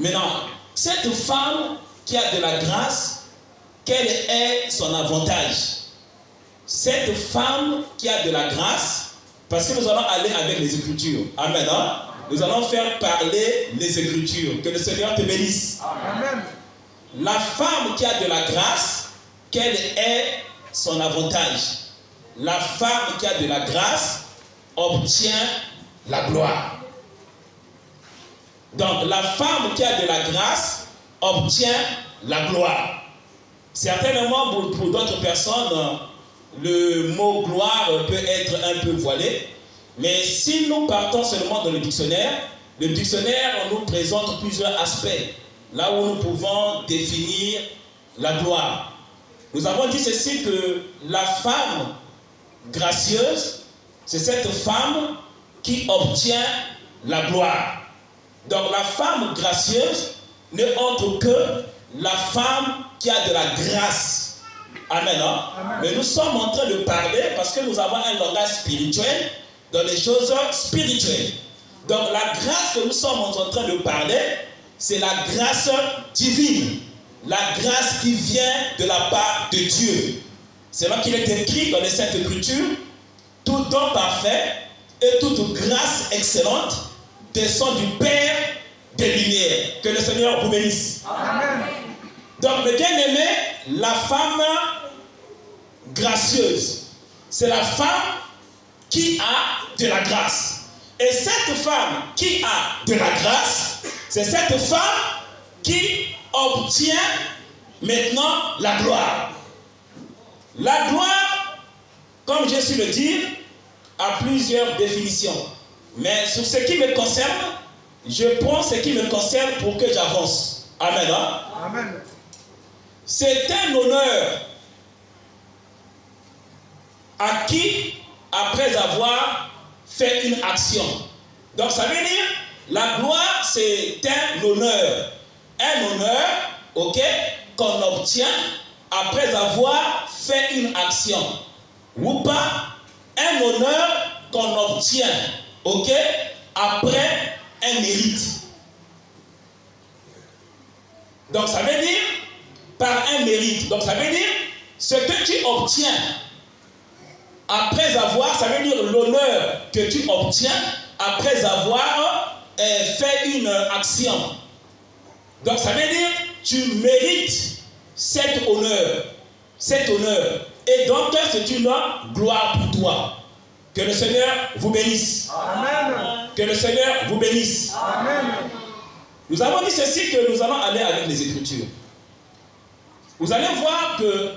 Maintenant, cette femme qui a de la grâce, quel est son avantage? Cette femme qui a de la grâce, parce que nous allons aller avec les Écritures. Amen. Hein? Nous allons faire parler les Écritures. Que le Seigneur te bénisse. Amen. La femme qui a de la grâce, quel est son avantage? La femme qui a de la grâce obtient la gloire. Donc, la femme qui a de la grâce obtient la gloire. Certainement, pour d'autres personnes, le mot gloire peut être un peu voilé. Mais si nous partons seulement dans le dictionnaire nous présente plusieurs aspects. Là où nous pouvons définir la gloire. Nous avons dit ceci que la femme gracieuse, c'est cette femme qui obtient la gloire. Donc la femme gracieuse n'est autre que la femme qui a de la grâce. Amen. Hein? Amen. Mais nous sommes en train de parler parce que nous avons un langage spirituel dans les choses spirituelles. Donc la grâce que nous sommes en train de parler, c'est la grâce divine. La grâce qui vient de la part de Dieu. C'est là qu'il est écrit dans les Saintes Écritures, tout don parfait et toute grâce excellente descend du Père des Lumières. Que le Seigneur vous bénisse. Amen. Donc, le bien-aimé, la femme gracieuse, c'est la femme qui a de la grâce. Et cette femme qui a de la grâce, c'est cette femme qui obtient maintenant la gloire. La gloire, comme j'ai su le dire, a plusieurs définitions. Mais sur ce qui me concerne, je prends ce qui me concerne pour que j'avance. Amen. Hein? Amen. C'est un honneur acquis après avoir fait une action. Donc ça veut dire, la gloire c'est un honneur. Un honneur, ok, qu'on obtient après avoir fait une action. Ou pas, un honneur qu'on obtient, ok, après un mérite. Donc ça veut dire, par un mérite. Donc ça veut dire, ce que tu obtiens après avoir, ça veut dire l'honneur que tu obtiens après avoir fait une action. Donc ça veut dire, tu mérites cet honneur. Cet honneur. Et donc c'est une gloire pour toi. Que le Seigneur vous bénisse. Amen. Que le Seigneur vous bénisse. Amen. Nous avons dit ceci que nous allons aller avec les Écritures. Vous allez voir que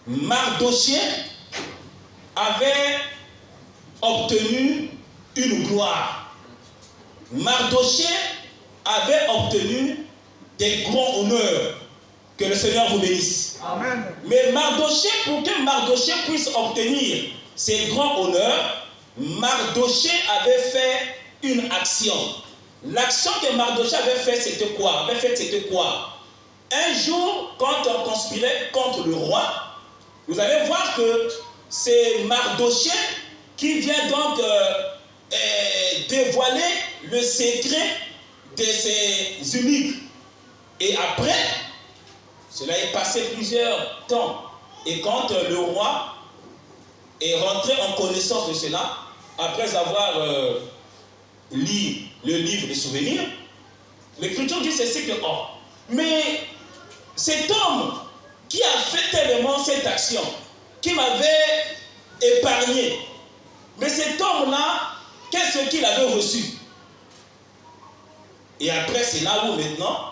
Mardochée avait obtenu une gloire. Mardochée avait obtenu des grands honneurs. Que le Seigneur vous bénisse. Amen. Mais Mardochée, pour que Mardochée puisse obtenir ces grands honneurs, Mardochée avait fait une action. L'action que Mardochée avait faite, c'était quoi? Un jour, quand on conspirait contre le roi, vous allez voir que c'est Mardochée qui vient donc dévoiler le secret de ses eunuques. Et après, cela est passé plusieurs temps. Et quand le roi est rentré en connaissance de cela, après avoir lu le livre des souvenirs, l'Écriture dit ceci que, oh, mais cet homme qui a fait tellement cette action, qui m'avait épargné, mais cet homme-là, qu'est-ce qu'il avait reçu? Et après, c'est là où maintenant,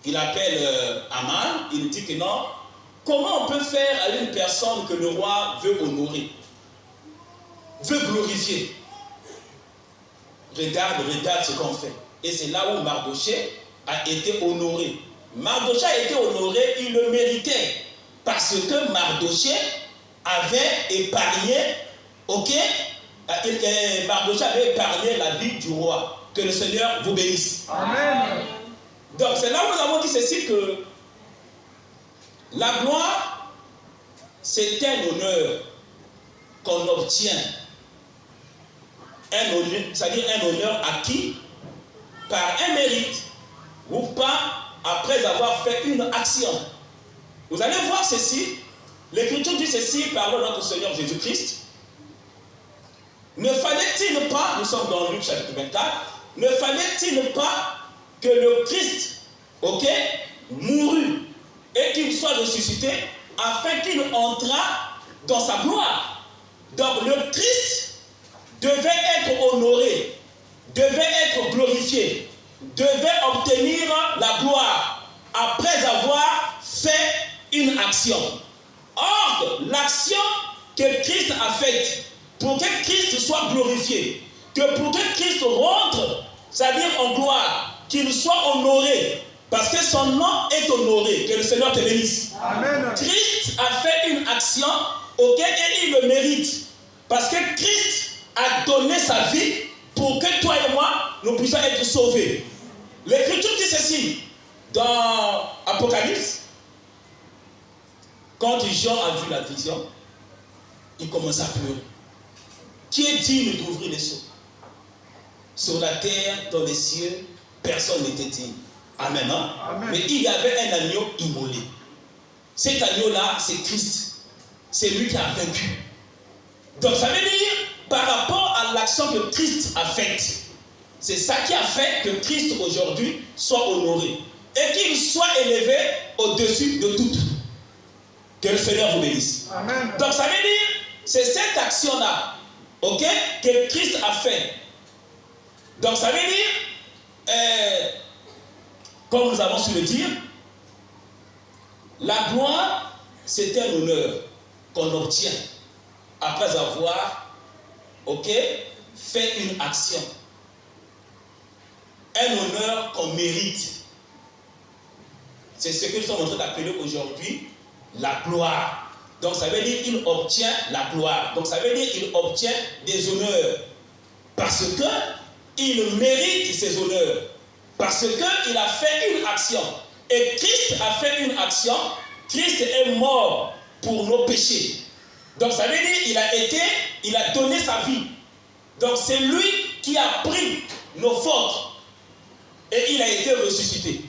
il appelle Aman, il dit que non, comment on peut faire à une personne que le roi veut honorer, veut glorifier? Regarde ce qu'on fait. Et c'est là où Mardochée a été honoré. Mardochée a été honoré, il le méritait. Parce que Mardochée avait épargné, ok? Mardochée avait épargné la vie du roi. Que le Seigneur vous bénisse. Amen. Donc c'est là où nous avons dit ceci que la gloire, c'est un honneur qu'on obtient. C'est-à-dire un honneur acquis par un mérite ou pas après avoir fait une action. Vous allez voir ceci. L'Écriture dit ceci, parlant de notre Seigneur Jésus-Christ. Ne fallait-il pas, nous sommes dans Luc chapitre 24, ne fallait-il pas que le Christ, mourut et qu'il soit ressuscité afin qu'il entrât dans sa gloire. Donc le Christ devait être honoré, devait être glorifié, devait obtenir la gloire après avoir fait une action. Or, l'action que Christ a faite, pour que Christ soit glorifié, que pour que Christ rentre, c'est-à-dire en gloire, qu'il soit honoré, parce que son nom est honoré, que le Seigneur te bénisse. Amen. Christ a fait une action, et il le mérite, parce que Christ a donné sa vie pour que toi et moi, nous puissions être sauvés. L'Écriture dit ceci, dans Apocalypse, quand Jean a vu la vision, il commence à pleurer. Qui est digne d'ouvrir les sceaux? Sur la terre, dans les cieux, personne n'était digne. Amen, hein? Amen. Mais il y avait un agneau immolé. Cet agneau-là, c'est Christ. C'est lui qui a vaincu. Donc ça veut dire, par rapport à l'action que Christ a faite, c'est ça qui a fait que Christ aujourd'hui soit honoré. Et qu'il soit élevé au-dessus de tout. Que le Seigneur vous bénisse. Amen. Donc ça veut dire, c'est cette action-là, que Christ a fait. Donc ça veut dire, comme nous avons su le dire, la gloire, c'est un honneur qu'on obtient après avoir, fait une action. Un honneur qu'on mérite. C'est ce que nous sommes en train d'appeler aujourd'hui la gloire. Donc ça veut dire qu'il obtient la gloire. Donc ça veut dire qu'il obtient des honneurs. Parce qu'il mérite ces honneurs. Parce qu'il a fait une action. Et Christ a fait une action. Christ est mort pour nos péchés. Donc ça veut dire qu'il a donné sa vie. Donc c'est lui qui a pris nos fautes. Et il a été ressuscité.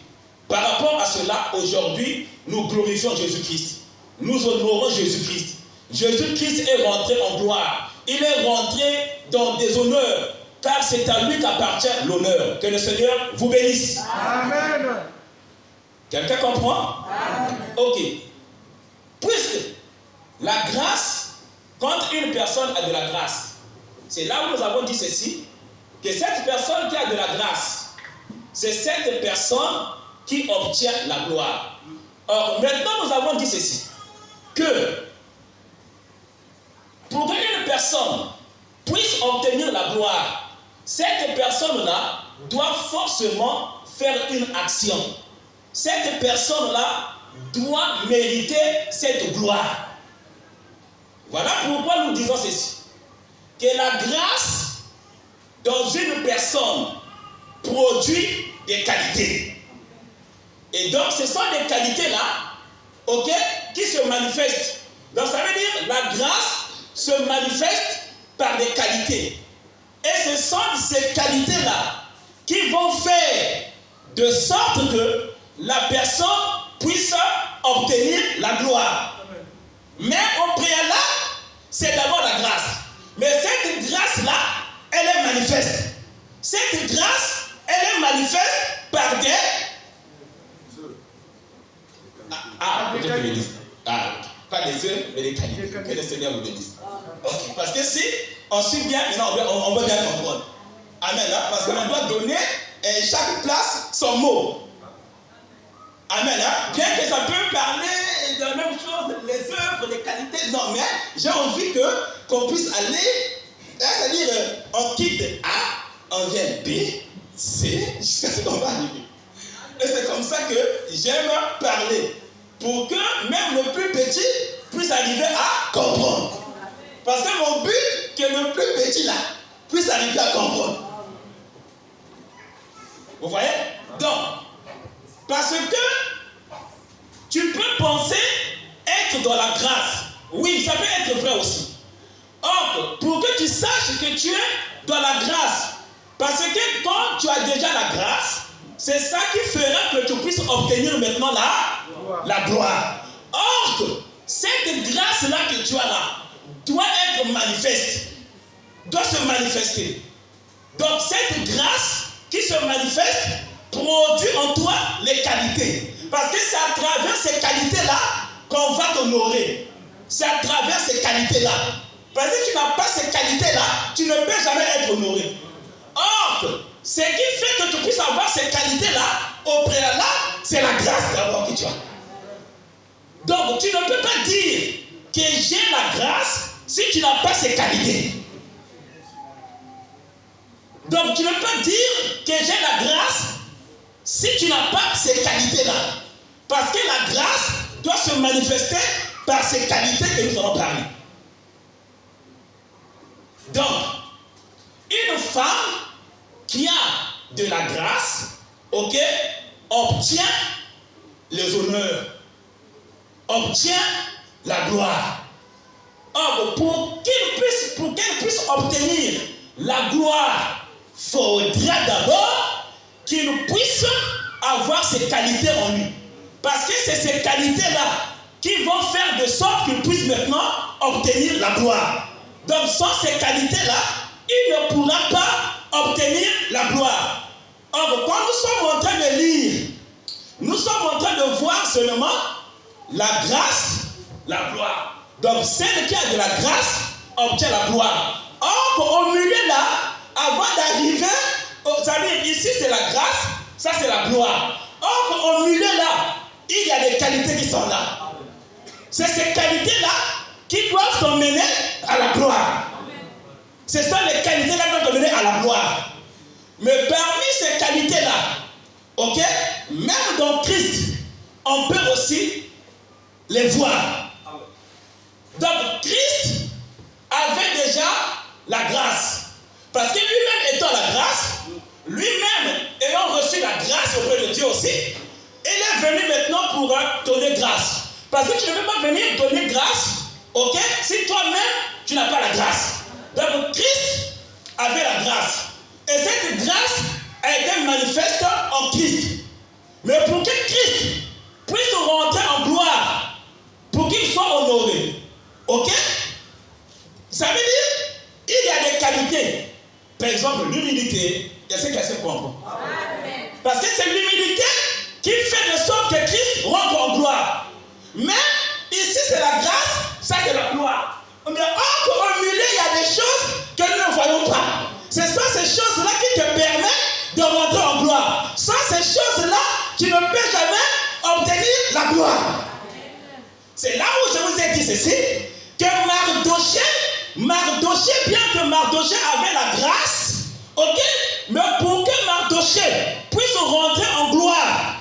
Par rapport à cela, aujourd'hui, nous glorifions Jésus-Christ. Nous honorons Jésus-Christ. Jésus-Christ est rentré en gloire. Il est rentré dans des honneurs. Car c'est à lui qu'appartient l'honneur. Que le Seigneur vous bénisse. Amen. Quelqu'un comprend? Amen. Ok. Puisque la grâce, quand une personne a de la grâce, c'est là où nous avons dit ceci, que cette personne qui a de la grâce, c'est cette personne qui obtient la gloire. Or, maintenant nous avons dit ceci, que pour qu'une personne puisse obtenir la gloire, cette personne-là doit forcément faire une action. Cette personne-là doit mériter cette gloire. Voilà pourquoi nous disons ceci. Que la grâce dans une personne produit des qualités. Et donc ce sont des qualités-là, qui se manifestent. Donc ça veut dire la grâce se manifeste par des qualités. Et ce sont ces qualités-là qui vont faire de sorte que la personne puisse obtenir la gloire. Mais au préalable, c'est d'abord la grâce. Mais cette grâce-là, elle est manifeste. Cette grâce, elle est manifeste par des... pas des œuvres, mais des qualités. Que le Seigneur vous bénisse. Parce que si on suit bien, on va bien comprendre. Amen. Hein? Parce qu'on doit donner chaque place son mot. Amen. Hein? Bien que ça peut parler de la même chose, les œuvres, les qualités. Non, mais j'ai envie qu'on puisse aller, c'est-à-dire, on quitte A, on vient B, C, jusqu'à ce qu'on va arriver. Et c'est comme ça que j'aime parler. Pour que même le plus petit puisse arriver à comprendre. Parce que mon but, que le plus petit là puisse arriver à comprendre. Vous voyez? Donc, parce que tu peux penser être dans la grâce. Oui, ça peut être vrai aussi. Or, pour que tu saches que tu es dans la grâce, parce que quand tu as déjà la grâce, c'est ça qui fera que tu puisses obtenir maintenant la gloire. Or, cette grâce-là que tu as là doit être manifeste, doit se manifester. Donc cette grâce qui se manifeste produit en toi les qualités. Parce que c'est à travers ces qualités-là qu'on va t'honorer. C'est à travers ces qualités-là. Parce que tu n'as pas ces qualités-là, tu ne peux jamais être honoré. Or, ce qui fait que tu puisses avoir ces qualités-là, au préalable, c'est la grâce d'abord que tu as. Donc, tu ne peux pas dire que j'ai la grâce si tu n'as pas ces qualités. Donc, tu ne peux pas dire que j'ai la grâce si tu n'as pas ces qualités-là. Parce que la grâce doit se manifester par ces qualités que nous allons parler. Donc, une femme qui a de la grâce, ok, obtient les honneurs, obtient la gloire. Or, pour qu'elle puisse obtenir la gloire, il faudra d'abord qu'il puisse avoir ces qualités en lui. Parce que c'est ces qualités-là qui vont faire de sorte qu'il puisse maintenant obtenir la gloire. Donc, sans ces qualités-là, il ne pourra pas obtenir la gloire. Or, quand nous sommes en train de lire, nous sommes en train de voir seulement la grâce, la gloire. Donc, celle qui a de la grâce obtient la gloire. Or, au milieu là, avant d'arriver, vous savez, ici c'est la grâce, ça c'est la gloire. Or, au milieu là, il y a des qualités qui sont là. C'est ces qualités-là qui doivent t'emmener à la gloire. Ce sont les qualités-là qui doivent t'emmener à la gloire. Mais parmi ces qualités-là, ok, même dans Christ, on peut aussi les voir. Donc Christ avait déjà la grâce. Parce que lui-même étant la grâce, lui-même ayant reçu la grâce auprès de Dieu aussi, il est venu maintenant pour donner grâce. Parce que tu ne peux pas venir donner grâce, ok, si toi-même tu n'as pas la grâce. Donc Christ avait la grâce. Et cette grâce a été manifeste en Christ. Mais pour que Christ puisse rentrer en gloire, pour qu'il soit honoré, ok, ça veut dire il y a des qualités. Par exemple, l'humilité, est-ce que comprend? Parce que c'est l'humilité qui fait de sorte que Christ rentre en gloire. Mais ici c'est la grâce, ça c'est la gloire. Mais encore au milieu, il y a des choses que nous ne voyons pas. Ce sont ces choses-là qui te permettent de rentrer en gloire. Sans ces choses-là, tu ne peux jamais obtenir la gloire. C'est là où je vous ai dit ceci, que Mardoché, bien que Mardoché avait la grâce, ok, mais pour que Mardoché puisse rentrer en gloire,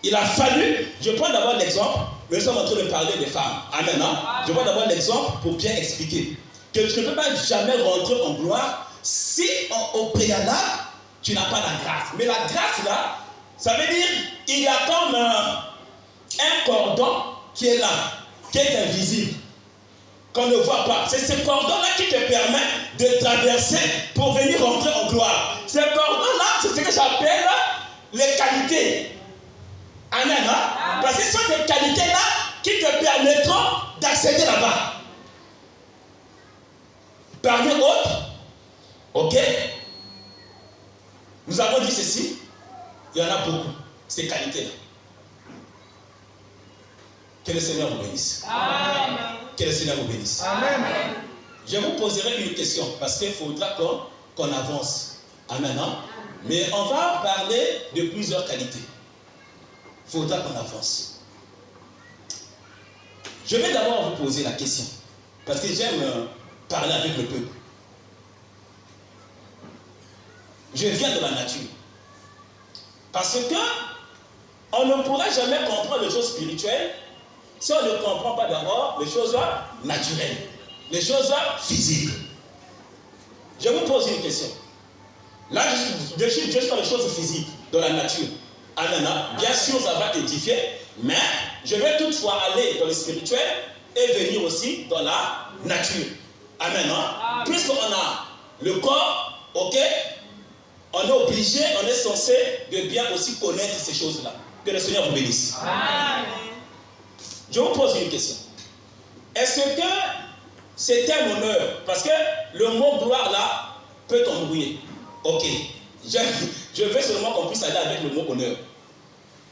il a fallu, je prends d'abord l'exemple, mais nous sommes en train de parler des femmes. Amen. Hein? Je prends d'abord l'exemple pour bien expliquer que tu ne peux pas jamais rentrer en gloire si au préalable, tu n'as pas la grâce. Mais la grâce là, ça veut dire il y a comme un cordon qui est là, qui est invisible, qu'on ne voit pas. C'est ce cordon-là qui te permet de traverser pour venir rentrer en gloire. Ce cordon-là, c'est ce que j'appelle les qualités. Amen. Hein? Parce que ce sont des qualités-là qui te permettront d'accéder là-bas. Parmi autres, ok, nous avons dit ceci, il y en a beaucoup, ces qualités-là. Que le Seigneur vous bénisse. Amen. Que le Seigneur vous bénisse. Amen. Je vous poserai une question parce qu'il faudra qu'on avance. Amen. Hein? Mais on va parler de plusieurs qualités. Il faudra qu'on avance. Je vais d'abord vous poser la question parce que j'aime parler avec le peuple. Je viens de la nature. Parce que on ne pourra jamais comprendre les choses spirituelles si on ne comprend pas d'abord les choses naturelles, les choses physiques. Je vous pose une question. Là, je suis dans les choses physiques, dans la nature. Amen. Bien sûr, ça va t'édifier, mais je vais toutefois aller dans le spirituel et venir aussi dans la nature. Amen. Puisqu'on a le corps, ok, on est obligé, on est censé de bien aussi connaître ces choses-là. Que le Seigneur vous bénisse. Amen. Je vous pose une question. Est-ce que c'est un honneur? Parce que le mot gloire là peut t'embrouiller. Ok. Je veux seulement qu'on puisse aller avec le mot honneur.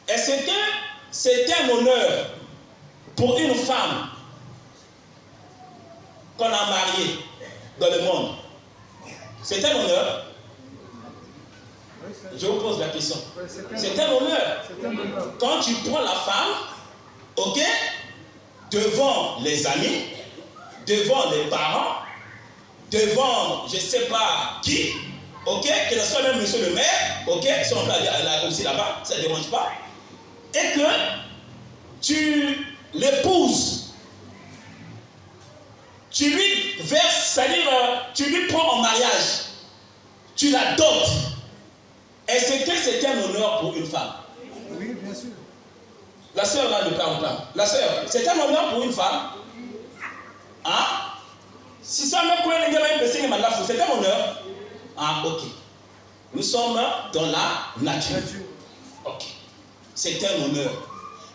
Est-ce que c'est un honneur pour une femme qu'on a mariée dans le monde? C'est un honneur? Je vous pose la question. C'est un honneur. Quand tu prends la femme, ok, devant les amis, devant les parents, devant je ne sais pas qui, ok, que ce soit même monsieur le maire, ok, si on peut aller aussi là-bas, ça ne dérange pas, et que tu l'épouses, tu lui verses, c'est-à-dire tu lui prends en mariage, tu la dotes. Est-ce que c'est un honneur pour une femme? Oui, bien sûr. La sœur là ne parle pas. La sœur, c'est un honneur pour une femme? Hein? Si ça me connaît, c'est un honneur? Ah, ok. Nous sommes dans la nature. Ok. C'est un honneur.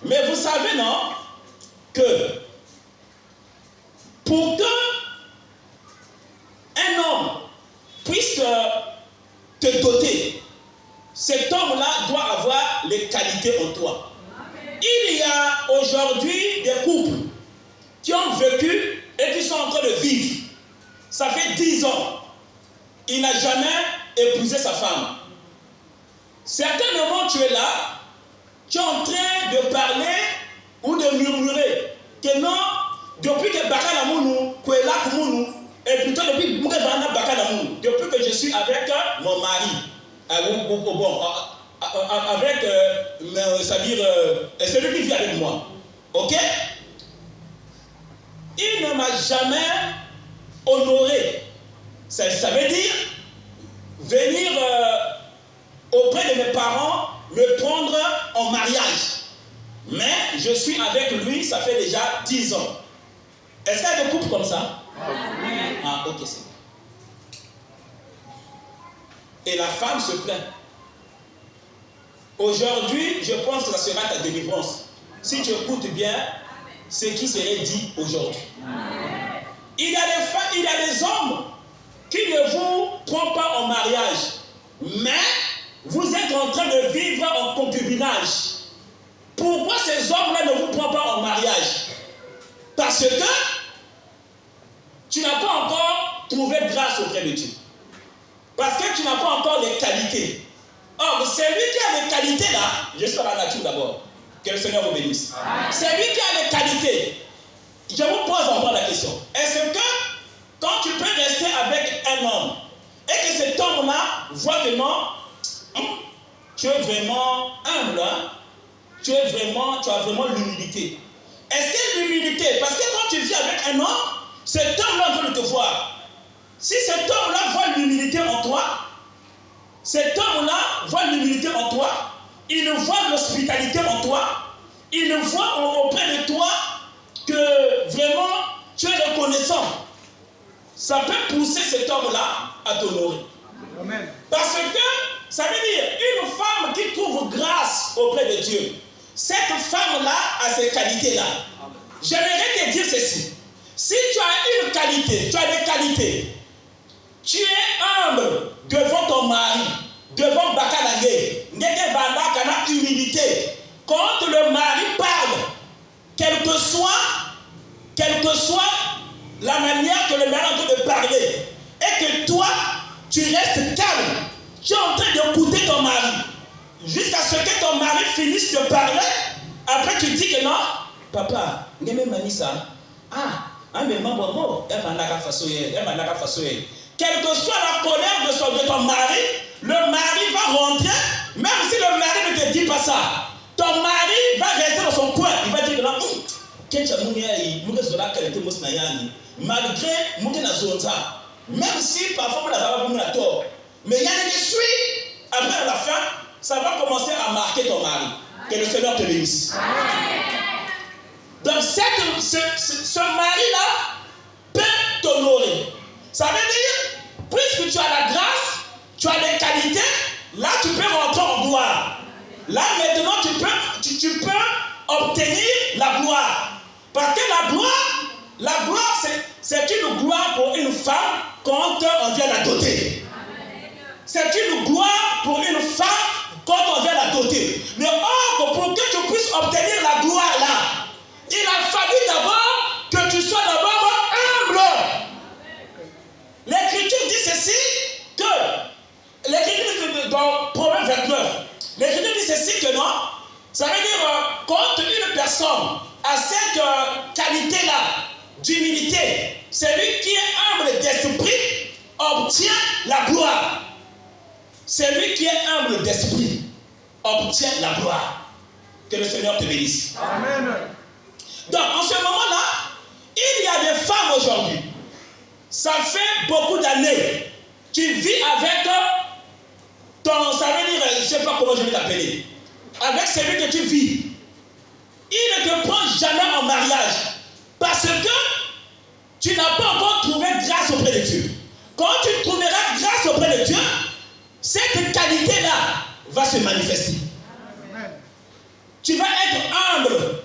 Mais vous savez, non, que pour que un homme puisse te doter, cet homme-là doit avoir les qualités en toi. Il y a aujourd'hui des couples qui ont vécu et qui sont en train de vivre. Ça fait 10 ans. Il n'a jamais épousé sa femme. Certainement, tu es là, tu es en train de parler ou de murmurer que non, depuis que Bakana Mounou, Kouela Mounou, et plutôt depuis que je suis avec mon mari, avec, c'est-à-dire, celui qui vit avec moi, ok? Il ne m'a jamais honoré. Ça veut dire venir auprès de mes parents, me prendre en mariage. Mais je suis avec lui, ça fait déjà 10 ans. Est-ce qu'il y a des couples comme ça? Amen. Ah, ok, c'est bon. Et la femme se plaint. Aujourd'hui, je pense que ça sera ta délivrance. Si tu écoutes bien ce qui serait dit aujourd'hui. Il y a des femmes, il y a des hommes qui ne vous prennent pas en mariage, mais vous êtes en train de vivre en concubinage. Pourquoi ces hommes-là ne vous prennent pas en mariage? Parce que tu n'as pas encore trouvé grâce auprès de Dieu. Parce que tu n'as pas encore les qualités. Or, celui qui a les qualités là, je suis dans la nature d'abord. Que le Seigneur vous bénisse. Celui qui a les qualités, je vous pose encore la question. Est-ce que quand tu peux rester avec un homme et que cet homme-là voit que non, tu es vraiment humble, hein? Tu as vraiment l'humilité. Est-ce que l'humilité, parce que quand tu vis avec un homme, cet homme-là veut te voir. Si cet homme-là voit l'humilité en toi, cet homme-là voit l'humilité en toi, il voit l'hospitalité en toi, il voit auprès de toi que vraiment tu es reconnaissant. Ça peut pousser cet homme-là à t'honorer. Amen. Parce que ça veut dire une femme qui trouve grâce auprès de Dieu, cette femme-là a ces qualités-là. J'aimerais te dire ceci. Si tu as une qualité, tu as des qualités, tu es humble devant ton mari, devant Bakanagé, n'était pas là humilité. Quand le mari parle, quelle que soit la manière que le mari est en train de parler, et que toi, tu restes calme, tu es en train d'écouter ton mari, jusqu'à ce que ton mari finisse de parler, après tu dis que non, papa, n'aimez pas ça. Ah, mais maman, elle va n'a pas façonner. Quelle que soit la colère de ton mari, le mari va rentrer, même si le mari ne te dit pas ça. Ton mari va rester dans son coin. Il va dire que non, malgré même si parfois vous n'avez pas tort. Mais il y a des suites. Après, à la fin, ça va commencer à marquer ton mari. Que le Seigneur te bénisse. Donc, ce mari-là peut t'honorer. Ça veut dire, puisque tu as la grâce, tu as les qualités, la gloire c'est une gloire pour une femme quand on vient la doter. C'est une gloire pour une femme quand on vient la doter. Mais or, pour que tu puisses obtenir la gloire là, il a fallu d'abord que tu sois d'abord humble. L'Écriture dit ceci, que l'Écriture dans Proverbe 29, l'Écriture dit ceci que non, ça veut dire quand une personne a cette qualité-là d'humilité, celui qui est humble d'esprit obtient la gloire. Celui qui est humble d'esprit obtient la gloire. Que le Seigneur te bénisse. Amen. Donc, en ce moment-là, il y a des femmes aujourd'hui. Ça fait beaucoup d'années. Tu vis avec ton, ça veut dire, je ne sais pas comment je vais l'appeler, avec celui que tu vis. Il ne te prend jamais en mariage parce que tu n'as pas encore trouvé grâce auprès de Dieu. Quand tu trouveras grâce auprès de Dieu, cette qualité-là va se manifester. Amen. Tu vas être humble.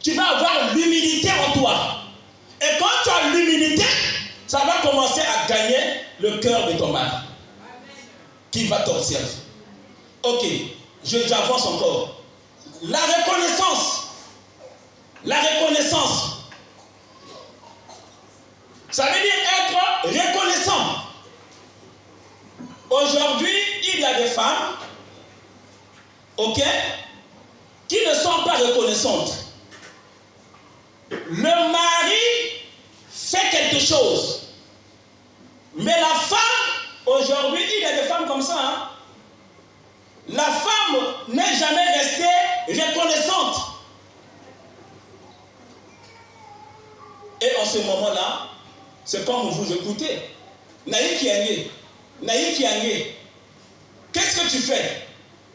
Tu vas avoir l'humilité en toi. Et quand tu as l'humilité, ça va commencer à gagner le cœur de ton mari. Qui va t'observer. Ok, j'avance encore. La reconnaissance. La reconnaissance. Ça veut dire être reconnaissant. Aujourd'hui, il y a des femmes, ok, qui ne sont pas reconnaissantes. Le mari fait quelque chose. Mais la femme, aujourd'hui, il y a des femmes comme ça. Hein? La femme n'est jamais restée reconnaissante. Et en ce moment-là, c'est comme vous écoutez. Naïe Kiangé. Qu'est-ce que tu fais?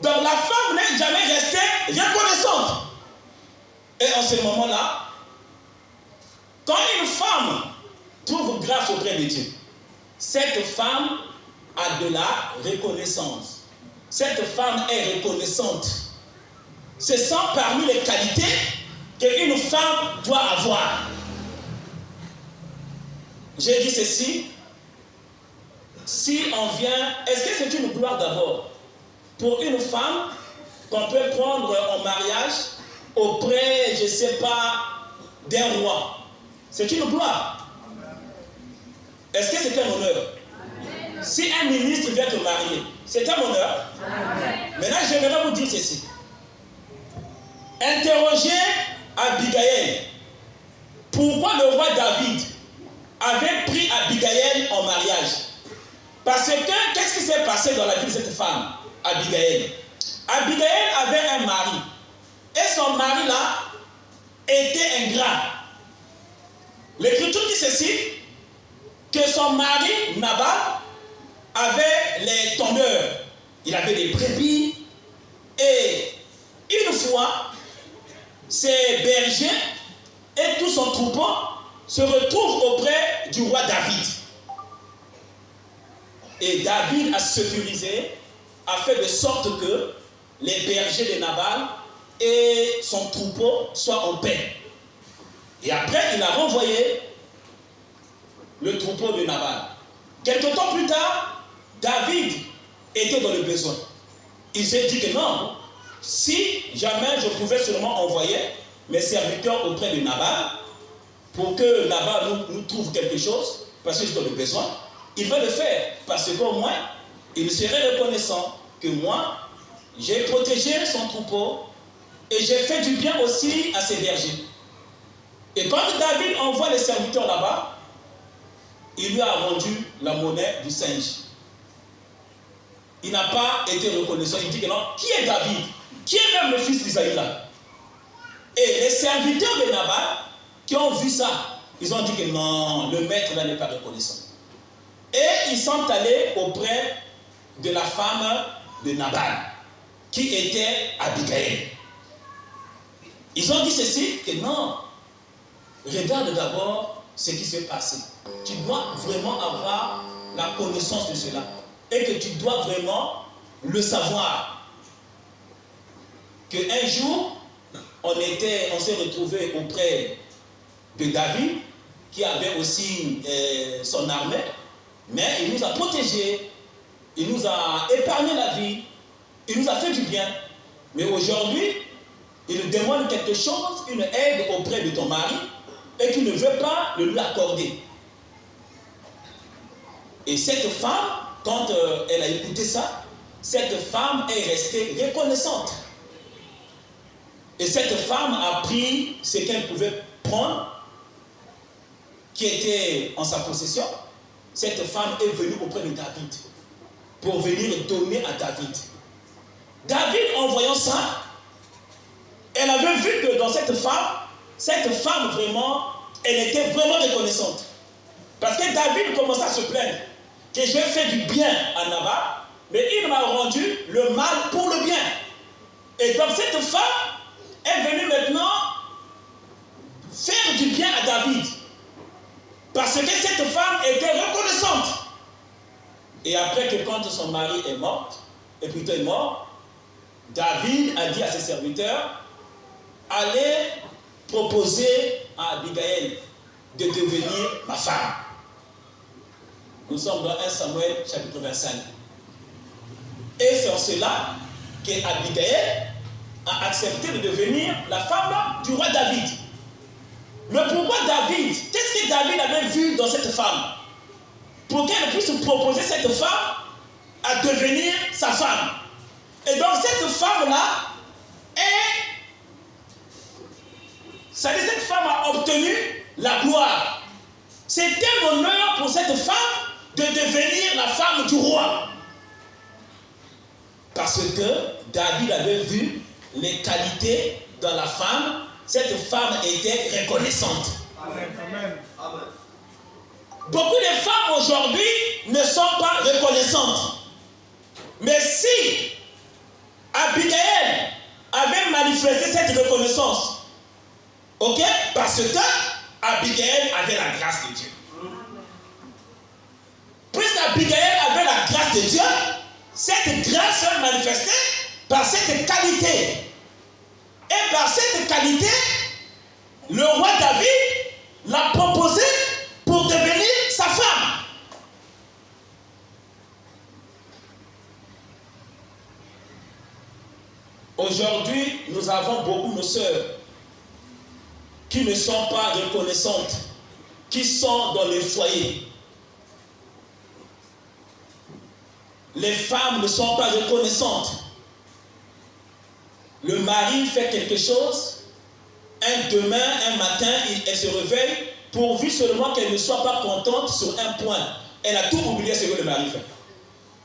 Donc la femme n'est jamais restée reconnaissante. Et en ce moment-là, quand une femme trouve grâce auprès de Dieu, cette femme a de la reconnaissance. Cette femme est reconnaissante. Ce sont parmi les qualités qu'une femme doit avoir. J'ai dit ceci. Si on vient, est-ce que c'est une gloire d'abord pour une femme qu'on peut prendre en mariage auprès, je ne sais pas, d'un roi? C'est une gloire. Est-ce que c'est un honneur? Si un ministre vient te marier, c'est un honneur. Maintenant, j'aimerais vous dire ceci. Interrogez Abigail. Pourquoi le roi David avait pris Abigail en mariage? Parce que, qu'est-ce qui s'est passé dans la vie de cette femme, Abigail? Abigail avait un mari. Et son mari-là était ingrat. L'Écriture dit ceci, que son mari, Nabal, avait les tondeurs. Il avait des brebis. Et une fois, ses bergers et tout son troupeau se retrouvent auprès du roi David. Et David a sécurisé, a fait de sorte que les bergers de Nabal et son troupeau soient en paix. Et après, il a renvoyé le troupeau de Nabal. Quelque temps plus tard, David était dans le besoin. Il s'est dit que non, si jamais je pouvais seulement envoyer mes serviteurs auprès de Nabal pour que Nabal nous trouve quelque chose, parce que je suis dans le besoin, il va le faire, parce qu'au moins, il serait reconnaissant que moi, j'ai protégé son troupeau et j'ai fait du bien aussi à ses bergers. Et quand David envoie les serviteurs là-bas, il lui a rendu la monnaie du singe. Il n'a pas été reconnaissant. Il dit que non, qui est David? Qui est même le fils d'Isaïe là? Et les serviteurs de Nabal qui ont vu ça, ils ont dit que non, le maître là n'est pas reconnaissant. Et ils sont allés auprès de la femme de Nabal, qui était Abigail. Ils ont dit ceci, que non, regarde d'abord ce qui s'est passé. Tu dois vraiment avoir la connaissance de cela. Et que tu dois vraiment le savoir. Qu'un jour, on s'est retrouvé auprès de David, qui avait aussi son armée, mais il nous a protégés, il nous a épargné la vie, il nous a fait du bien. Mais aujourd'hui, il demande quelque chose, une aide auprès de ton mari, et tu ne veux pas le lui accorder. Et cette femme, quand elle a écouté ça, cette femme est restée reconnaissante. Et cette femme a pris ce qu'elle pouvait prendre, qui était en sa possession. Cette femme est venue auprès de David, pour venir donner à David. David, en voyant ça, elle avait vu que dans cette femme vraiment, elle était vraiment reconnaissante. Parce que David commençait à se plaindre que j'ai fait du bien à Nabal, mais il m'a rendu le mal pour le bien. Et donc cette femme est venue maintenant faire du bien à David. Parce que cette femme était reconnaissante. Et après que quand son mari est mort, David a dit à ses serviteurs, allez proposer à Abigail de devenir ma femme. Nous sommes dans 1 Samuel chapitre 25. Et c'est en cela qu'Abigail a accepté de devenir la femme du roi David. Mais pourquoi David? Qu'est-ce que David avait vu dans cette femme? Pour qu'elle puisse proposer cette femme à devenir sa femme. Et donc cette femme-là cette femme a obtenu la gloire. C'était un honneur pour cette femme de devenir la femme du roi. Parce que David avait vu les qualités dans la femme. Cette femme était reconnaissante. Amen. Amen. Beaucoup de femmes aujourd'hui ne sont pas reconnaissantes. Mais si Abigail avait manifesté cette reconnaissance, ok, parce que Abigail avait la grâce de Dieu. Puisqu'Abigail avait la grâce de Dieu, cette grâce serait manifestée par cette qualité. Et par cette qualité, le roi David l'a proposé pour devenir sa femme. Aujourd'hui, nous avons beaucoup de sœurs qui ne sont pas reconnaissantes, qui sont dans les foyers. Les femmes ne sont pas reconnaissantes. Le mari fait quelque chose, un matin, elle se réveille, pourvu seulement qu'elle ne soit pas contente sur un point. Elle a tout oublié ce que le mari fait.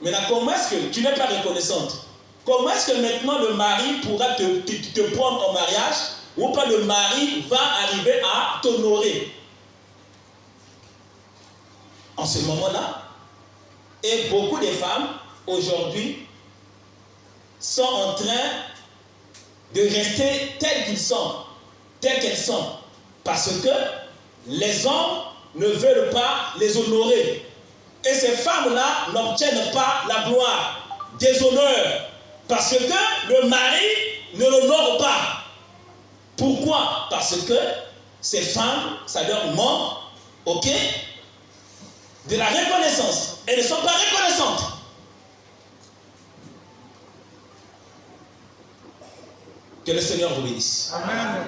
Maintenant, comment est-ce que tu n'es pas reconnaissante? Comment est-ce que maintenant le mari pourra te prendre en mariage, ou pas le mari va arriver à t'honorer? En ce moment-là, et beaucoup de femmes aujourd'hui sont en train de rester telles qu'elles sont, parce que les hommes ne veulent pas les honorer. Et ces femmes-là n'obtiennent pas la gloire, des honneurs, parce que le mari ne l'honore pas. Pourquoi? Parce que ces femmes, ça leur manque, ok, de la reconnaissance. Elles ne sont pas reconnaissantes. Que le Seigneur vous bénisse. Amen.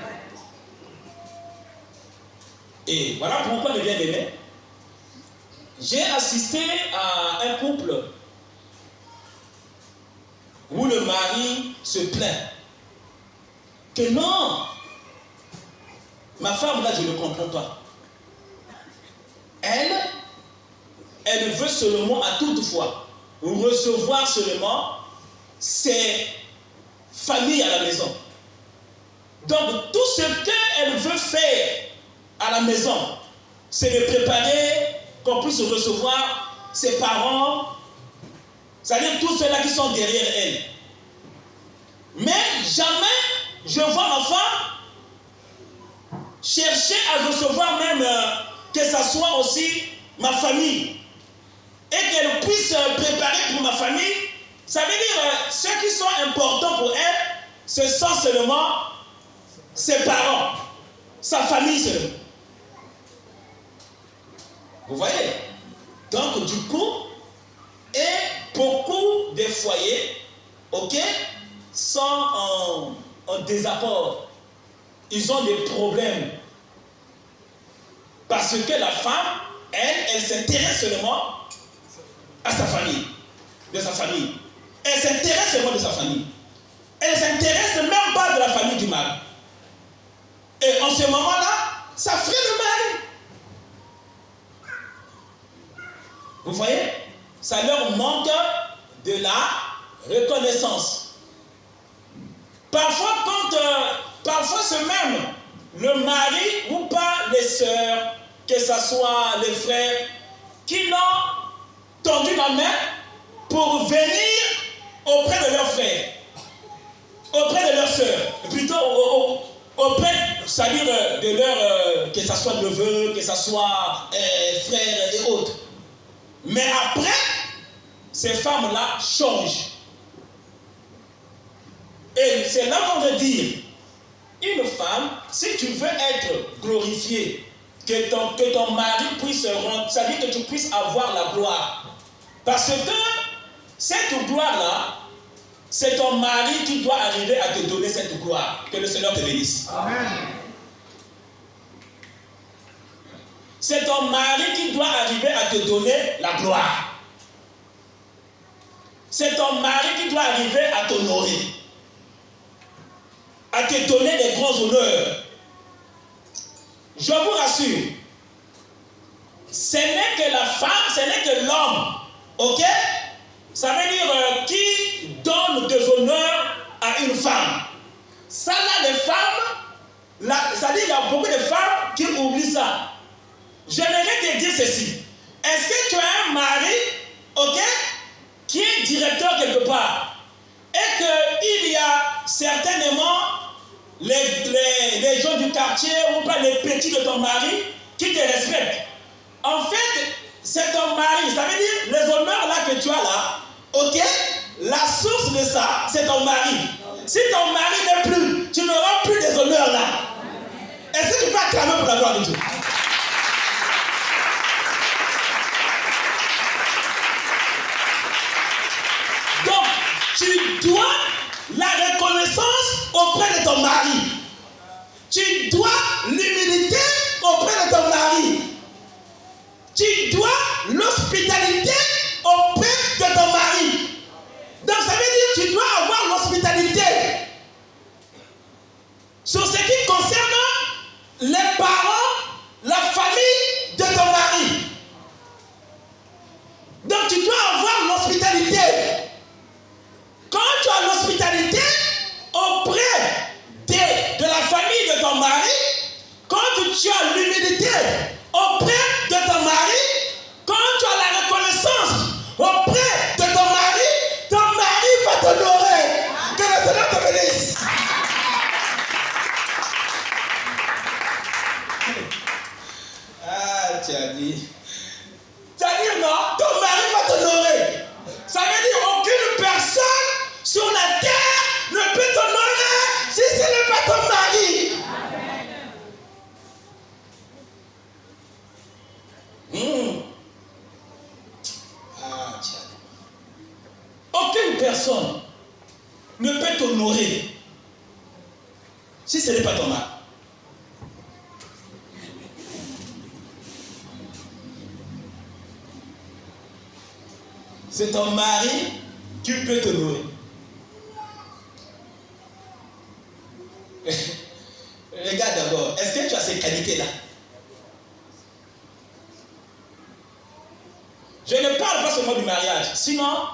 Et voilà pourquoi, mes bien-aimés, j'ai assisté à un couple où le mari se plaint que non, ma femme là, je ne comprends pas. Elle veut seulement à toute fois recevoir seulement ses familles à la maison. Donc tout ce qu'elle veut faire à la maison, c'est de préparer qu'on puisse recevoir ses parents, c'est-à-dire tous ceux-là qui sont derrière elle. Mais jamais je vois ma femme chercher à recevoir même que ça soit aussi ma famille. Et qu'elle puisse préparer pour ma famille. Ça veut dire ceux qui sont importants pour elle, ce sont seulement ses parents, sa famille seulement. Vous voyez? Donc, du coup, et beaucoup de foyers, ok, sont en désapport. Ils ont des problèmes. Parce que la femme, elle s'intéresse seulement à sa famille, de sa famille. Elle s'intéresse seulement de sa famille. Elle ne s'intéresse même pas de la famille du mari. Et en ce moment-là, ça ferait le mari. Vous voyez? Ça leur manque de la reconnaissance. Parfois, parfois c'est même le mari ou pas les sœurs, que ce soit les frères, qui l'ont tendu la main pour venir auprès de leurs frères, auprès de leurs sœurs, plutôt auprès, c'est-à-dire de leurs, que ce soit neveux, que ce soit frères et autres. Mais après, ces femmes-là changent. Et c'est là qu'on veut dire, une femme, si tu veux être glorifiée, que ton mari puisse rendre, c'est-à-dire que tu puisses avoir la gloire. Parce que cette gloire-là, c'est ton mari qui doit arriver à te donner cette gloire. Que le Seigneur te bénisse. Amen. C'est ton mari qui doit arriver à te donner la gloire. C'est ton mari qui doit arriver à t'honorer, à te donner les grands honneurs. Je vous rassure, ce n'est que la femme, ce n'est que l'homme, ok? Ça veut dire qui donne des honneurs à une femme. Ça là, les femmes, c'est-à-dire qu'il y a beaucoup de femmes qui oublient ça. J'aimerais te dire ceci. Est-ce que tu as un mari, ok, qui est directeur quelque part, et qu'il y a certainement les gens du quartier ou pas les petits de ton mari qui te respectent? En fait, c'est ton mari. Ça veut dire les honneurs là que tu as là, ok, la source de ça, c'est ton mari. Si ton mari n'est plus, tu n'auras plus des honneurs là. Est-ce que tu peux acclamer pour la gloire de Dieu? Donc, tu dois la reconnaissance auprès de ton mari. Tu dois l'humilité auprès de ton mari. Tu dois l'hospitalité auprès de ton mari. Donc ça veut dire que tu dois avoir l'hospitalité. Sur ce qui concerne les parents, la famille de ton mari. Donc tu dois avoir l'hospitalité. Quand tu as l'hospitalité auprès de la famille de ton mari, quand tu as l'humilité auprès de ton mari, quand tu as la reconnaissance auprès de ton mari va t'honorer. Que le Seigneur te bénisse. Ah, tu as dit. Tu as dit non, ton mari va t'honorer. Ça veut dire aucune personne sur la terre ne peut t'honorer si ce n'est pas ton mari. Ah, tiens. Aucune personne ne peut t'honorer si ce n'est pas ton mari. C'est ton mari qui peut t'honorer. Regarde d'abord, est-ce que tu as ces qualités-là? Je ne parle pas seulement du mariage. Sinon,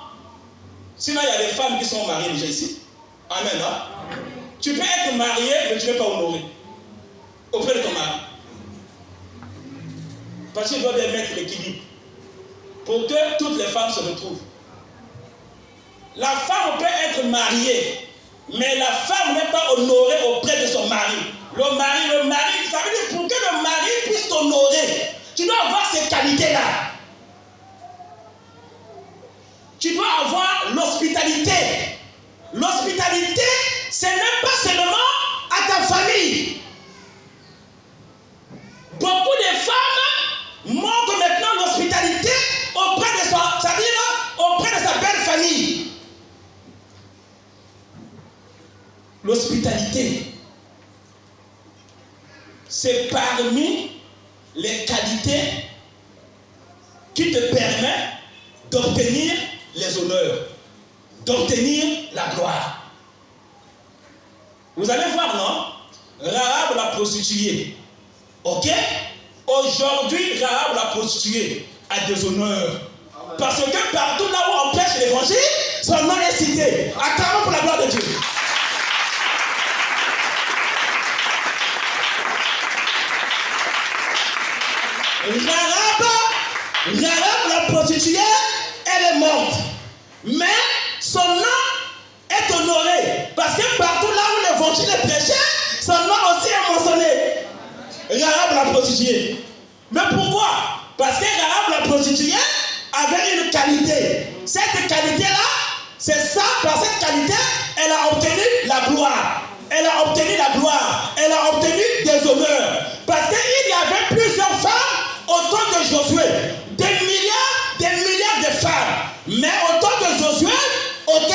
il y a des femmes qui sont mariées déjà ici. Amen. Hein? Tu peux être marié, mais tu n'es pas honoré auprès de ton mari. Parce qu'il doit bien mettre l'équilibre pour que toutes les femmes se retrouvent. La femme peut être mariée, mais la femme n'est pas honorée auprès de son mari. Le mari, ça veut dire pour que le mari puisse t'honorer, tu dois avoir ces qualités-là. Tu dois avoir l'hospitalité. L'hospitalité, ce n'est pas seulement à ta famille. Beaucoup de femmes montrent maintenant L'hospitalité, c'est parmi les qualités qui te permettent d'obtenir les honneurs, d'obtenir la gloire. Vous allez voir, non? Rahab la prostituée. Ok? Aujourd'hui, Rahab la prostituée a des honneurs. Parce que partout là où on prêche l'évangile, son nom est cité. Acclamons pour la gloire de Dieu. Rahab la prostituée, elle est morte. Mais son nom est honoré. Parce que partout là où l'évangile est prêché, son nom aussi est mentionné. Rahab la prostituée. Mais pourquoi? Parce que Rahab la prostituée avait une qualité. Cette qualité-là, c'est ça, par cette qualité, elle a obtenu la gloire. Elle a obtenu la gloire. Elle a obtenu des honneurs. Parce qu'il y avait plusieurs femmes au temps de Josué. Des milliards de femmes. Mais au temps de Josué, ok,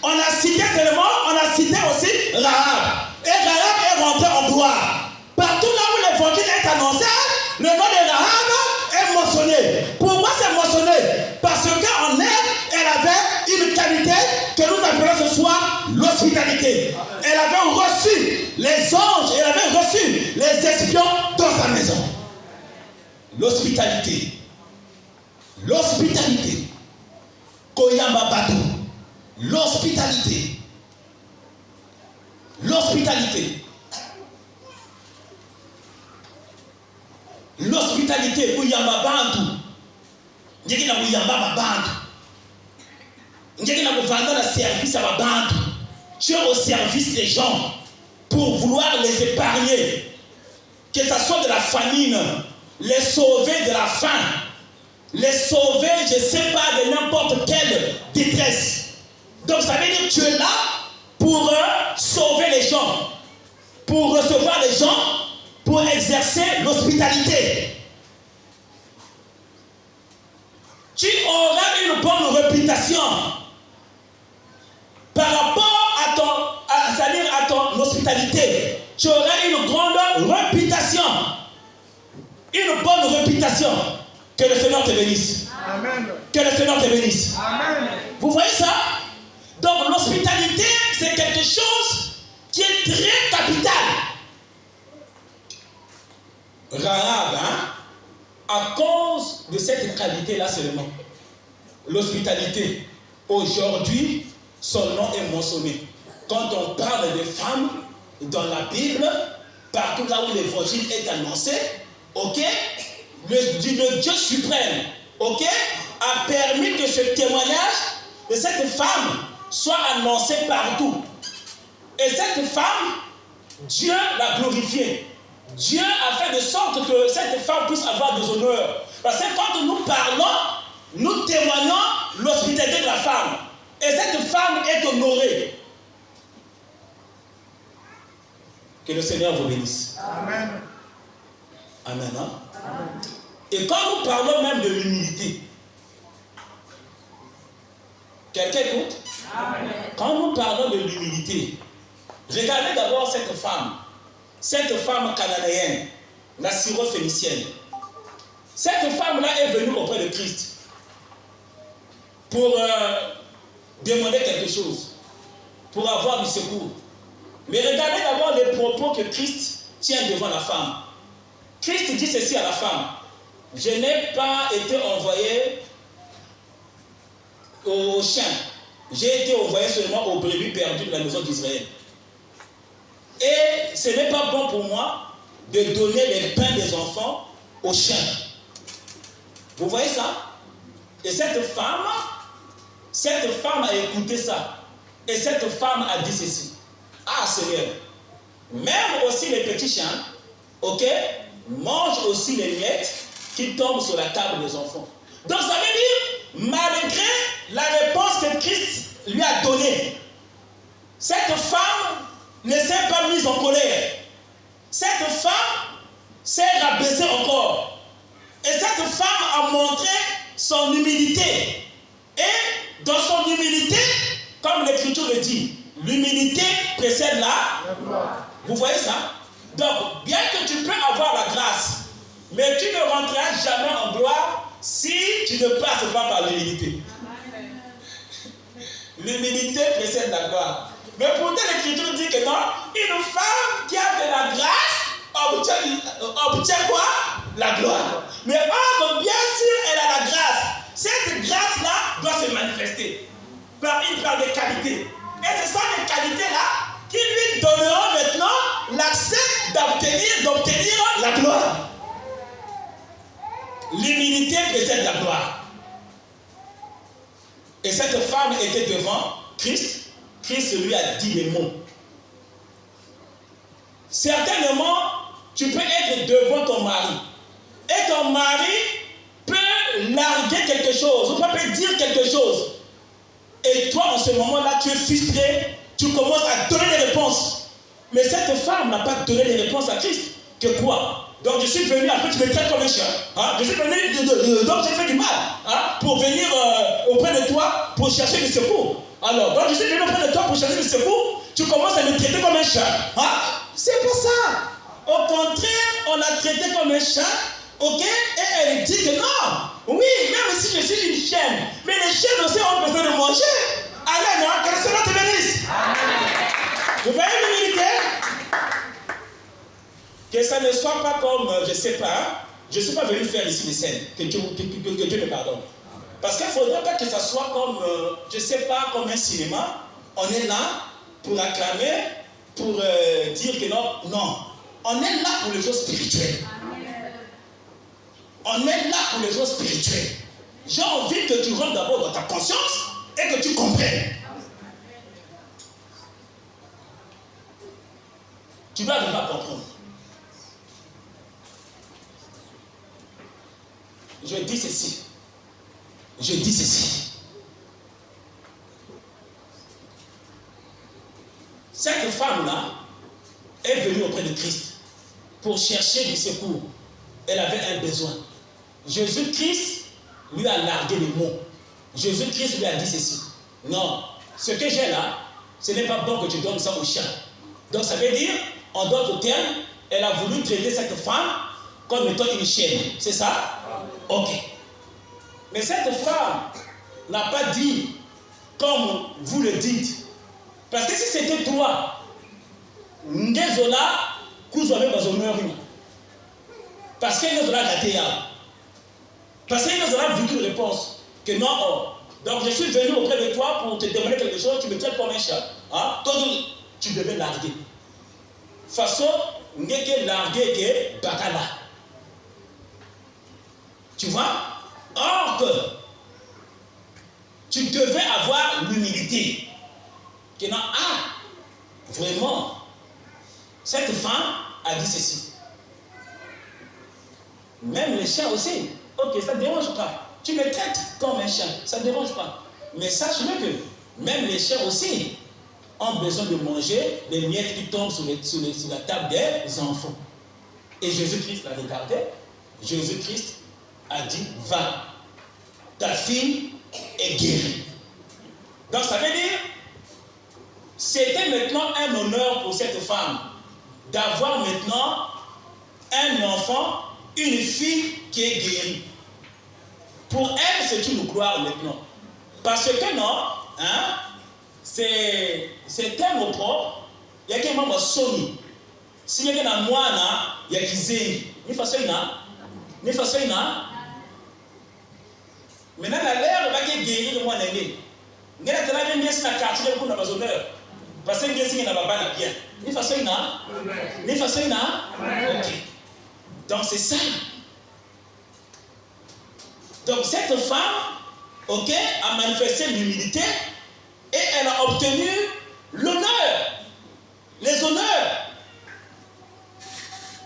on a cité seulement, on a cité aussi Rahab. Et Rahab est rentrée en gloire. Partout là où l'évangile est annoncé, le nom de Rahab est mentionné. Pourquoi c'est mentionné? Parce qu'en elle avait une qualité que nous appelons ce soir l'hospitalité. Elle avait reçu les anges, elle avait reçu les espions dans sa maison. L'hospitalité. L'hospitalité. Koyamba Batou. L'hospitalité. L'hospitalité. L'hospitalité, Koyamba Bantu. N'y a pas de Bantu. N'y a pas de vendre le service à ma Bantu. Tu es au service des gens pour vouloir les épargner. Que ce soit de la famine, les sauver de la faim, les sauver, je ne sais pas, de n'importe quelle détresse. Donc ça veut dire que tu es là pour sauver les gens, pour recevoir les gens, pour exercer l'hospitalité. Tu auras une bonne réputation par rapport à ton hospitalité. Tu auras une grande réputation. Une bonne réputation. Que le Seigneur te bénisse. Amen. Que le Seigneur te bénisse. Amen. Vous voyez ça? Donc l'hospitalité, c'est quelque chose qui est très capital. Rahab, à cause de cette qualité-là seulement, l'hospitalité, aujourd'hui, son nom est mentionné. Quand on parle des femmes dans la Bible, partout là où l'évangile est annoncé, ok, le Dieu suprême, ok, a permis que ce témoignage de cette femme soit annoncé partout. Et cette femme, Dieu l'a glorifiée. Dieu a fait de sorte que cette femme puisse avoir des honneurs. Parce que quand nous parlons, nous témoignons l'hospitalité de la femme. Et cette femme est honorée. Que le Seigneur vous bénisse. Amen. Amen. Hein? Amen. Et quand nous parlons même de l'humilité, quelqu'un écoute? Amen. Quand nous parlons de l'humilité, regardez d'abord cette femme cananéenne, la syro-phénicienne. Cette femme-là est venue auprès de Christ pour demander quelque chose, pour avoir du secours. Mais regardez d'abord les propos que Christ tient devant la femme. Christ dit ceci à la femme: je n'ai pas été envoyé aux chiens, j'ai été envoyé seulement aux brebis perdues de la maison d'Israël. Et ce n'est pas bon pour moi de donner les pains des enfants aux chiens. Vous voyez ça? Et cette femme a écouté ça. Et cette femme a dit ceci: ah Seigneur, même aussi les petits chiens, ok, mangent aussi les miettes qui tombent sur la table des enfants. Donc ça veut dire, malgré la réponse que Christ lui a donnée, cette femme ne s'est pas mise en colère. Cette femme s'est rabaissée encore. Et cette femme a montré son humilité. Et dans son humilité, comme l'Écriture le dit, l'humilité précède la gloire. Vous voyez ça? Donc, bien que tu peux avoir la grâce, mais tu ne rentreras jamais en gloire si tu ne passes pas par l'humilité. L'humilité précède la gloire. Mais pourtant, l'Écriture dit que non, une femme qui a de la grâce obtient quoi? La gloire. Mais or, bien sûr, elle a la grâce. Cette grâce-là doit se manifester par des qualités. Et ce sont les qualités-là qui lui donneront maintenant l'accès d'obtenir la gloire. L'humilité précède la gloire. Et cette femme était devant Christ. Christ lui a dit les mots. Certainement, tu peux être devant ton mari. Et ton mari peut larguer quelque chose, ou peut dire quelque chose. Et toi, en ce moment-là, tu es frustré, tu commences à donner des réponses. Mais cette femme n'a pas donné des réponses à Christ. Que quoi? Donc je suis venu, après tu me traites comme un chien. Hein? Je suis venu, donc j'ai fait du mal pour venir auprès de toi pour chercher du secours. Alors, donc je suis venu auprès de toi pour chercher du secours, tu commences à me traiter comme un chien. Hein? C'est pas ça. Au contraire, on l'a traité comme un chien, ok? Et elle dit que non. Oui, même si je suis une chienne, mais les chiennes aussi ont besoin de manger. Amen, hein? Que le Seigneur te bénisse. Vous voyez l'humilité? Que ça ne soit pas comme, je ne sais pas venu faire ici les scènes, que Dieu me pardonne. Parce qu'il ne faudrait pas que ça soit comme, je ne sais pas, comme un cinéma. On est là pour acclamer, pour dire que non, non. On est là pour les choses spirituelles. On est là pour les choses spirituelles. J'ai envie que tu rentres d'abord dans ta conscience et que tu comprennes. Tu dois ne pas comprendre. Je dis ceci. Je dis ceci. Cette femme-là est venue auprès de Christ pour chercher du secours. Elle avait un besoin. Jésus-Christ lui a largué les mots. Jésus-Christ lui a dit ceci. Non, ce que j'ai là, ce n'est pas bon que tu donnes ça au chien. Donc ça veut dire, en d'autres termes, elle a voulu traiter cette femme comme étant une chienne. C'est ça? Ok. Mais cette femme n'a pas dit comme vous le dites. Parce que si c'était toi, désolé, vous avez besoin de parce qu'il nous aura raté. Parce qu'il nous aura vu une réponse. Que non, oh. Donc je suis venu auprès de toi pour te demander quelque chose, tu me traites comme un chat. Hein? Toi, tu devais larguer. Façon, n'est que larguer que bakala. Tu vois? Or que tu devais avoir l'humilité. Que non, vraiment, cette femme a dit ceci. Même les chiens aussi. Ok, ça ne dérange pas. Tu me traites comme un chien, ça ne dérange pas. Mais sache-le que même les chiens aussi ont besoin de manger les miettes qui tombent sur la table des enfants. Et Jésus-Christ l'a regardé. Jésus-Christ a dit, va, ta fille est guérie. Donc ça veut dire, c'était maintenant un honneur pour cette femme d'avoir maintenant un enfant, une fille qui est guérie. Pour elle, c'est une gloire maintenant. Parce que non, hein, c'est un mot propre. Il y a quelqu'un qui m'a sonné. Si il y a un moine, il y a qui zéhi. Ni façon ni façon maintenant la l'air va guérir le moine né. N'est pas très bien si la quartier pour la honneur. Parce que bien si il n'a pas bien. Ni façon ni façon ok. Donc c'est ça. Donc cette femme, ok, a manifesté l'humilité et elle a obtenu l'honneur, les honneurs,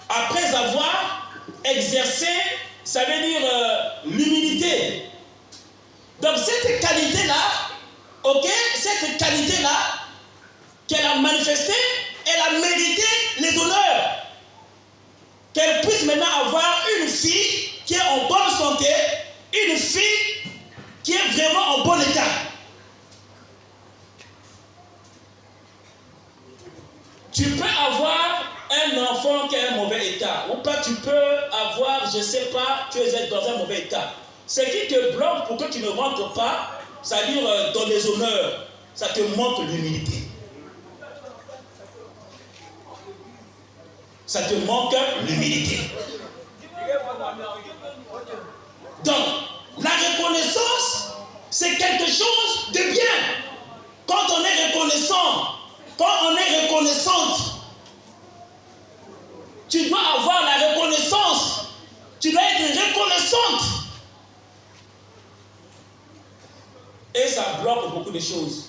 après avoir exercé, ça veut dire l'humilité. Donc cette qualité-là, ok, cette qualité-là qu'elle a manifestée, elle a mérité les honneurs. Qu'elle puisse maintenant avoir une fille qui est en bonne santé, une fille qui est vraiment en bon état. pas tu peux avoir, je ne sais pas, tu es dans un mauvais état. Ce qui te bloque pour que tu ne rentres pas, c'est-à-dire dans les honneurs, ça te manque l'humilité. Ça te manque l'humilité. Donc, la reconnaissance, c'est quelque chose de bien. Quand on est reconnaissant, quand on est reconnaissante, tu dois avoir la reconnaissance. Tu dois être reconnaissante. Et ça bloque beaucoup de choses.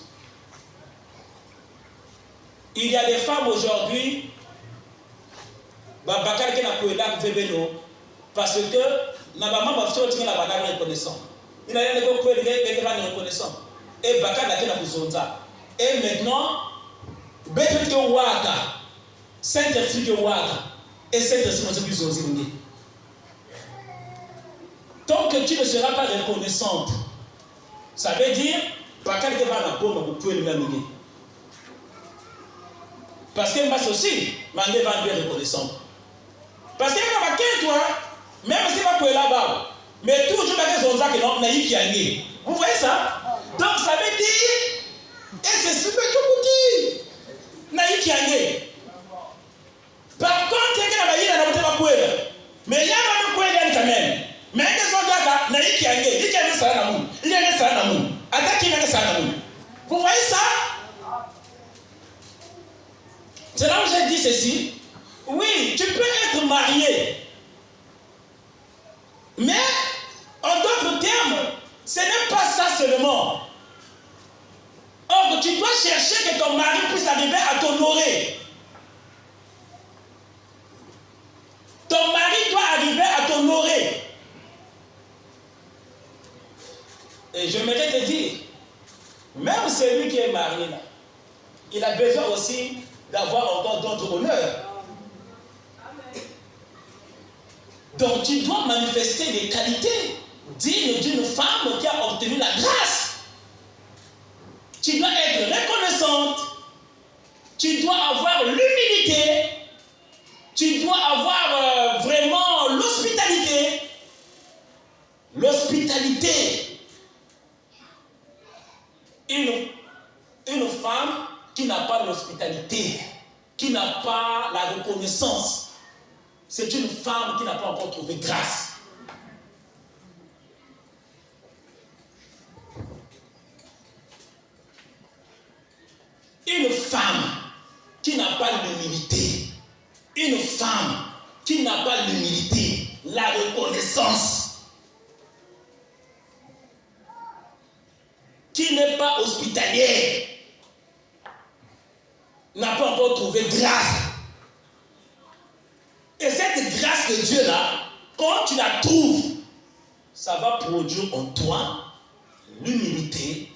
Il y a des femmes aujourd'hui, parce que na maman m'a fait la banane reconnaissant. Il a rien de reconnaissant. Et Bakar n'a qu'à vous. Et maintenant, Bethel que Waka, Saint-Esprit que Waka, et Saint-Esprit que vous avez. Tant que tu ne seras pas reconnaissante, ça veut dire Bakar que va na pomme vous pouvez le mener. Parce que moi aussi, je vais être reconnaissant. Parce que toi, même si tu vas là-bas, mais tout le monde est vous voyez ça? Donc ça veut dire, et c'est super tout petit. Par contre, il y a des gens mais il y a des gens quand même. Mais il y a des gens vous voyez ça? C'est là où j'ai dit ceci. Oui, tu peux être marié. Mais, en d'autres termes, ce n'est pas ça seulement. Or, tu dois chercher que ton mari puisse arriver à t'honorer. Ton mari doit arriver à t'honorer. Et je voudrais te dire, même celui qui est marié, là, il a besoin aussi d'avoir encore d'autres honneurs. Donc tu dois manifester des qualités dignes d'une femme qui a obtenu la grâce. Tu dois être reconnaissante. Tu dois avoir l'humilité. Tu dois avoir vraiment l'hospitalité. L'hospitalité. Une femme qui n'a pas l'hospitalité, qui n'a pas la reconnaissance, c'est une femme qui n'a pas encore trouvé grâce. Une femme qui n'a pas l'humilité, une femme qui n'a pas l'humilité, la reconnaissance, qui n'est pas hospitalière, n'a pas encore trouvé grâce. Et cette grâce de Dieu-là, quand tu la trouves, ça va produire en toi l'humilité,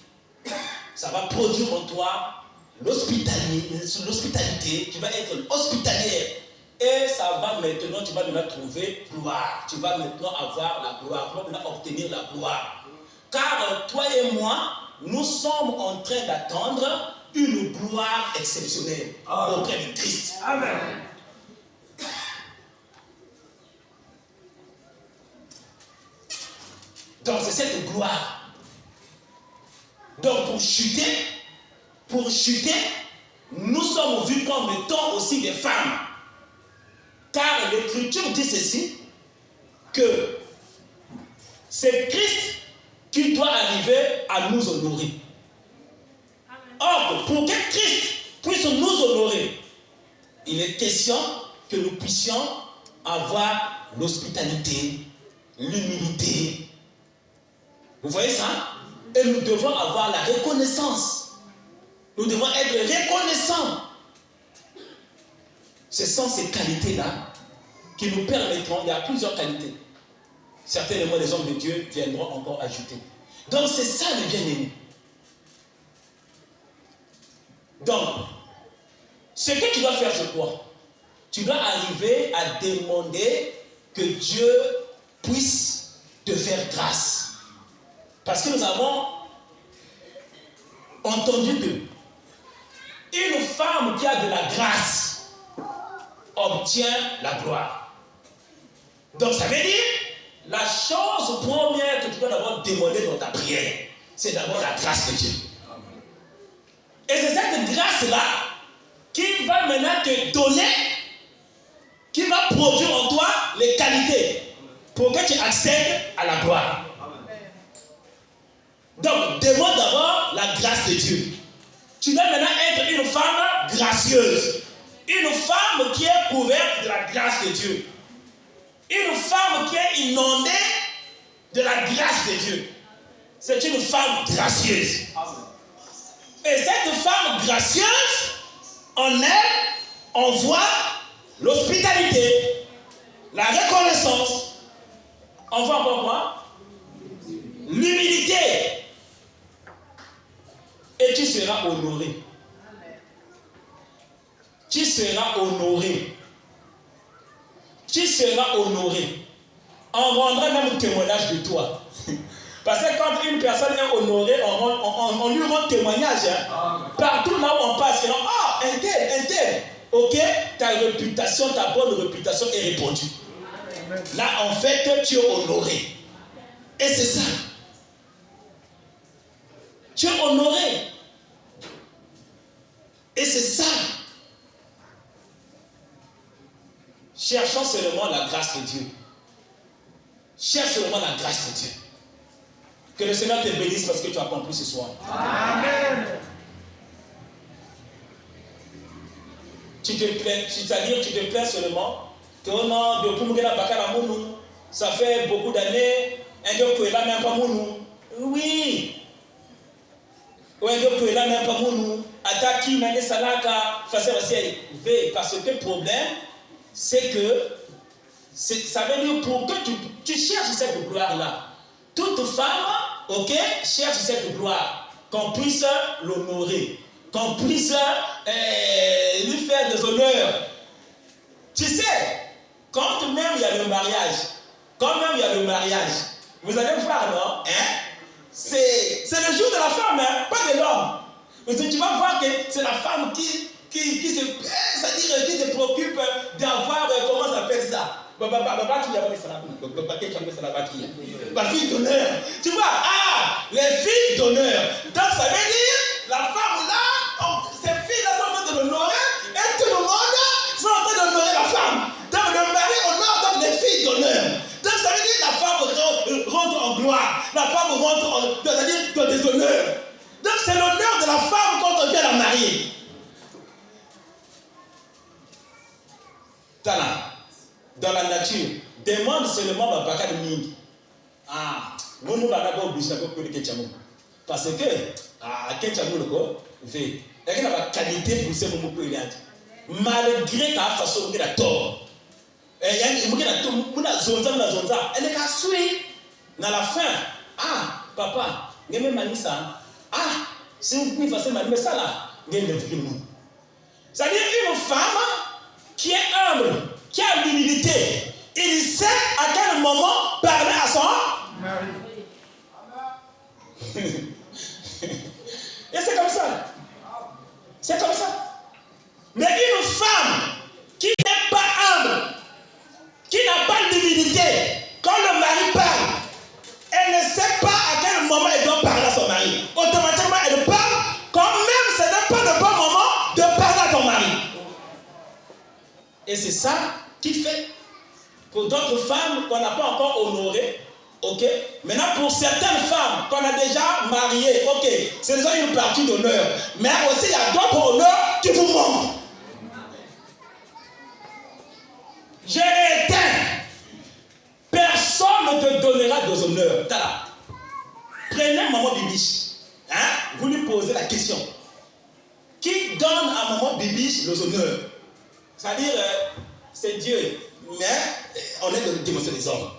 ça va produire en toi l'hospitalité, tu vas être hospitalière. Et ça va maintenant, tu vas maintenant trouver gloire. Tu vas maintenant avoir la gloire, tu vas maintenant obtenir la gloire. Car toi et moi, nous sommes en train d'attendre une gloire exceptionnelle auprès de Christ. Amen. Donc c'est cette gloire. Donc pour chuter, nous sommes vus comme étant aussi des femmes. Car l'Écriture dit ceci, que c'est Christ qui doit arriver à nous honorer. Or, pour que Christ puisse nous honorer, il est question que nous puissions avoir l'hospitalité, l'humilité. Vous voyez ça? Et nous devons avoir la reconnaissance. Nous devons être reconnaissants. Ce sont ces qualités-là qui nous permettront, il y a plusieurs qualités. Certainement, les hommes de Dieu viendront encore ajouter. Donc, c'est ça le bien-aimé. Donc, ce que tu dois faire, c'est quoi? Tu dois arriver à demander que Dieu puisse te faire grâce. Parce que nous avons entendu que une femme qui a de la grâce obtient la gloire. Donc ça veut dire, la chose première que tu dois d'abord demander dans ta prière, c'est d'abord la grâce de Dieu. Et c'est cette grâce-là qui va maintenant te donner, qui va produire en toi les qualités pour que tu accèdes à la gloire. Donc, demande d'abord la grâce de Dieu. Tu dois maintenant être une femme gracieuse. Une femme qui est couverte de la grâce de Dieu. Une femme qui est inondée de la grâce de Dieu. C'est une femme gracieuse. Et cette femme gracieuse, en elle, on voit l'hospitalité, la reconnaissance. On voit encore quoi? L'humilité. Et tu seras honoré. Tu seras honoré. Tu seras honoré. On rendra même témoignage de toi. Parce que quand une personne est honorée, on lui rend témoignage. Hein. Partout là où on passe, un tel. Ok, ta réputation, ta bonne réputation est répandue. Là, en fait, tu es honoré. Et c'est ça. Tu es honoré. Et c'est ça. Cherchons seulement la grâce de Dieu. Cherche seulement la grâce de Dieu. Que le Seigneur te bénisse parce que tu as compris ce soir. Amen. Tu te plains, c'est-à-dire tu te plains seulement que non, depuis que ça fait beaucoup d'années, un gars qui est là même pas mounou. Oui. Ou un gars qui est là même pas mounou. Attaque mane salaka, parce que le problème, c'est que ça veut dire pour que tu cherches cette gloire-là. Toute femme, ok, cherche cette gloire, qu'on puisse l'honorer, qu'on puisse lui faire des honneurs. Tu sais, quand même il y a le mariage, vous allez voir, non? Hein? C'est le jour de la femme, hein? Pas de l'homme. Parce que tu vas voir que c'est la femme qui se préoccupe d'avoir, comment ça s'appelle ça? La fille d'honneur. Tu vois, les filles d'honneur. Donc ça veut dire, la femme là, ces filles là sont en train de l'honorer, et tout le monde sont en train d'honorer la femme. Donc le mari honore donc les filles d'honneur. Donc ça veut dire la femme rentre en gloire, la femme rentre dans des honneurs. Donc c'est l'honneur de la femme quand on vient la marier. Tala. Dans la nature, demande seulement ma baka de mingi. Nous n'avons obligé de faire que parce que, quand tu le corps, il y a une qualité pour ces moments que malgré ta façon de faire tort. Elle est cassée. Dans la fin, papa, je vais me ça. Si vous pouvez faire ça là, je vais me faire. C'est-à-dire une femme qui est humble, qui a l'humilité, il sait à quel moment parler à son mari. Et c'est comme ça. C'est comme ça. Mais une femme qui n'est pas humble, qui n'a pas d'humilité, quand le mari parle, elle ne sait pas à quel moment elle doit parler à son mari. Automatiquement, elle parle, quand même ce n'est pas le bon moment de parler à ton mari. Et c'est ça qui fait pour d'autres femmes qu'on n'a pas encore honorées, ok. Maintenant, pour certaines femmes qu'on a déjà mariées, ok, c'est déjà une partie d'honneur. Mais aussi, il y a d'autres honneurs qui vous manquent. J'ai éteint. Personne ne te donnera des honneurs. Tala. Prenez maman Bibiche. Vous lui posez la question. Qui donne à maman Bibiche les honneurs? C'est-à-dire, c'est Dieu. Mais on est dans le dimension des hommes.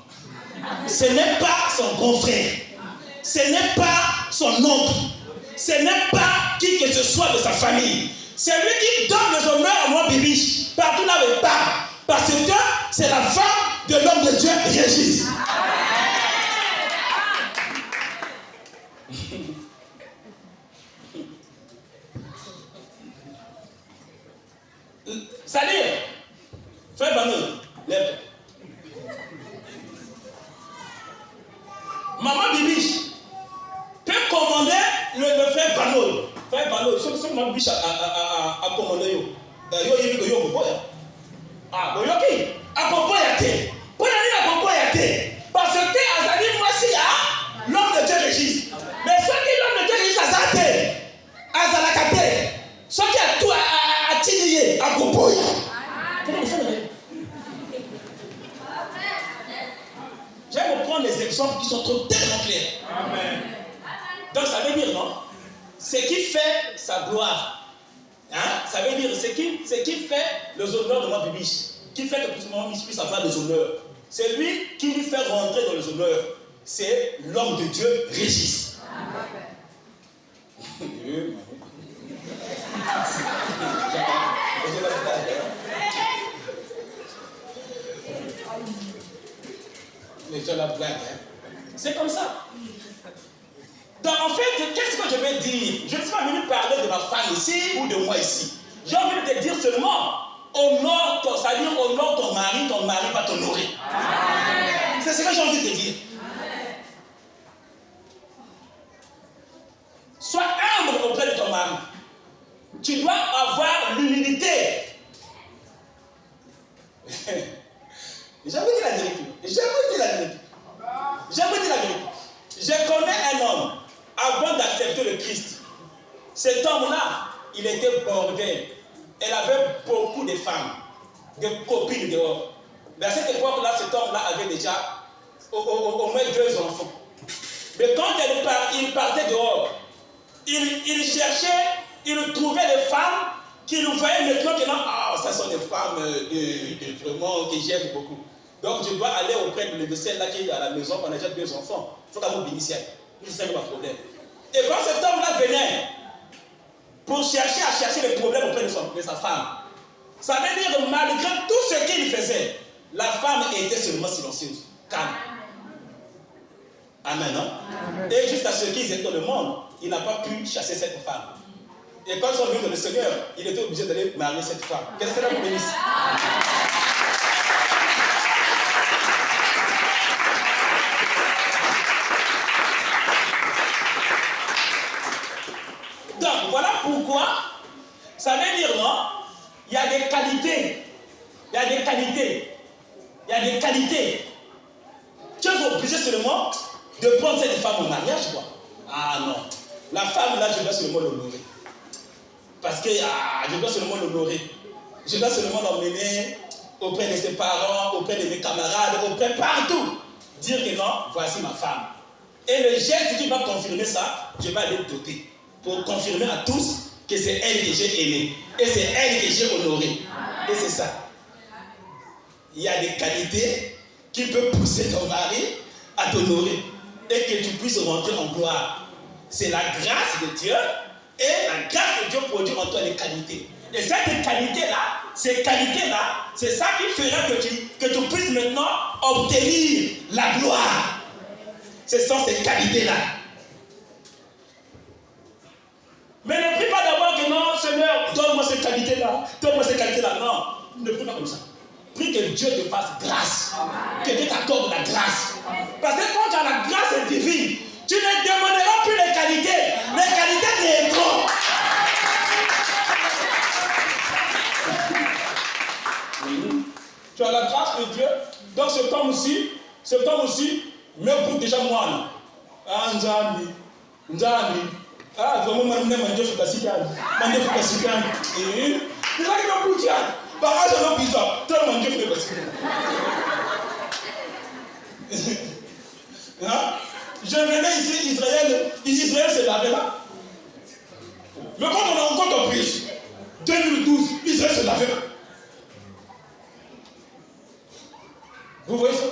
Ce n'est pas son grand frère. Ce n'est pas son oncle. Ce n'est pas qui que ce soit de sa famille. C'est lui qui donne les honneurs à moi, Bibiche. Partout là où il part. Parce que c'est la femme de l'homme de Dieu, Régis. C'est-à-dire, frère Bano, lève. frère Vano. Frère Vano, ce que ma biche a commandé. Yo, il dit que yo, ah, bon, ok. A propos, il y a té. Pour aller à propos, il y a té. Parce que Azali, moi, si, l'homme de Dieu régisse. Mais ce qui l'homme de Dieu régisse, Azate, Azalakate, ce qui a tout à Tinier, à propos. Je vais vous prendre les exemples qui sont tellement clairs. Amen. Donc, ça veut dire, non? Ce qui fait sa gloire. Hein? Ça veut dire ce qui fait les honneurs de ma bibiche. Qui fait que tout le monde puisse avoir des honneurs. C'est lui qui lui fait rentrer dans les honneurs. C'est l'homme de Dieu, Régis. La blague, hein? C'est comme ça. Donc en fait, qu'est-ce que je vais dire? Je ne suis pas venu parler de ma femme ici ou de moi ici. J'ai envie de te dire seulement, honore ton, c'est-à-dire honore ton mari va t'honorer. C'est ce que j'ai envie de te dire. Amen. Sois humble auprès de ton mari. Tu dois avoir l'humilité. J'ai envie de dire la vérité. Je connais un homme, avant d'accepter le Christ. Cet homme-là, il était bordel. Elle avait beaucoup de femmes, de copines dehors. Mais à cette époque-là, cet homme-là avait déjà au moins 2 enfants. Mais quand il partait dehors, il cherchait, il trouvait des femmes qui nous voyaient maintenant que non, ça sont des femmes vraiment que j'aime beaucoup. Donc je dois aller auprès de l'évêque là qui est à la maison, on a déjà 2 enfants. Il faut qu'on bénisse. C'est pas problème. Et quand cet homme-là venait pour chercher les problèmes auprès de sa femme, ça veut dire que malgré tout ce qu'il faisait, la femme était seulement silencieuse, calme. Amen, non? Amen. Et jusqu'à ce qu'ils étaient dans le monde, il n'a pas pu chasser cette femme. Et quand ils sont venus dans le Seigneur, il était obligé d'aller marier cette femme. Quel Seigneur vous bénisse. Donc, voilà pourquoi, ça veut dire, non, il y a des qualités. Il y a des qualités. Il y a des qualités. Tu es obligé seulement de prendre cette femme au mariage, quoi. Ah non. La femme, là, je dois seulement l'honorer. Parce que je dois seulement l'honorer. Je dois seulement l'emmener auprès de ses parents, auprès de mes camarades, auprès partout. Dire que non, voici ma femme. Et le geste qui va confirmer ça, je vais aller doter. Pour confirmer à tous que c'est elle que j'ai aimée. Et c'est elle que j'ai honorée. Et c'est ça. Il y a des qualités qui peuvent pousser ton mari à t'honorer. Et que tu puisses rentrer en gloire. C'est la grâce de Dieu. Et la grâce de Dieu produit en toi les qualités. Et cette qualité-là, ces qualités-là, c'est ça qui fera que tu puisses maintenant obtenir la gloire. Ce sont ces qualités-là. Mais ne prie pas d'abord que non, Seigneur, donne-moi ces qualités-là, donne-moi ces qualités-là. Non, ne prie pas comme ça. Prie que Dieu te fasse grâce. Que Dieu t'accorde la grâce. Parce que quand tu as la grâce divine, tu ne demanderas plus les qualités. Les qualités viendront. Tu as la grâce de Dieu. Donc cet homme aussi, même pour déjà moi. Ah, Nzambi. Ah, vraiment, je vais manger pour passer. C'est ça qui m'a poussé. Par contre, je n'ai pas besoin. Tu vas manger pour passer. Je venais ici, Israël se lavait là. Mais quand on a encore pris, 2012, Israël se lavait là. Vous voyez ça?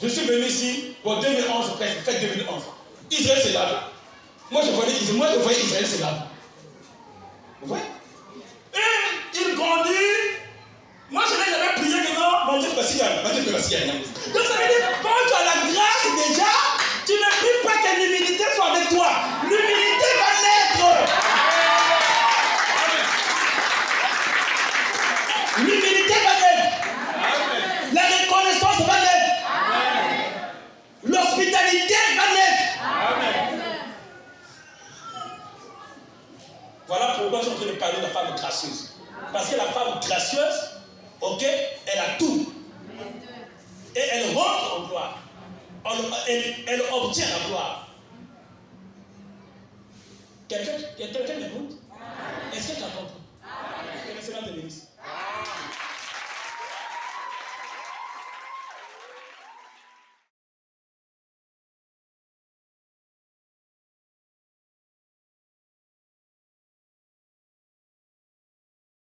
Je suis venu ici pour 2011, presque, fête 2011. Israël se lave. Moi je voyais Israël se lave. Vous voyez? Et il grandit. Moi je n'ai jamais prié que non, mon Dieu facile. Donc ça veut dire, quand tu as la grâce déjà, tu ne pries pas que l'humilité soit avec toi. L'humilité va naître. L'humilité va naître. La reconnaissance va naître. L'hospitalité va naître. gracieuse. Parce que la femme gracieuse, ok, elle a tout. Et elle rentre en gloire. Elle obtient la gloire. Quelqu'un m'écoute? Est-ce que tu as compris? Que le Seigneur te bénisse.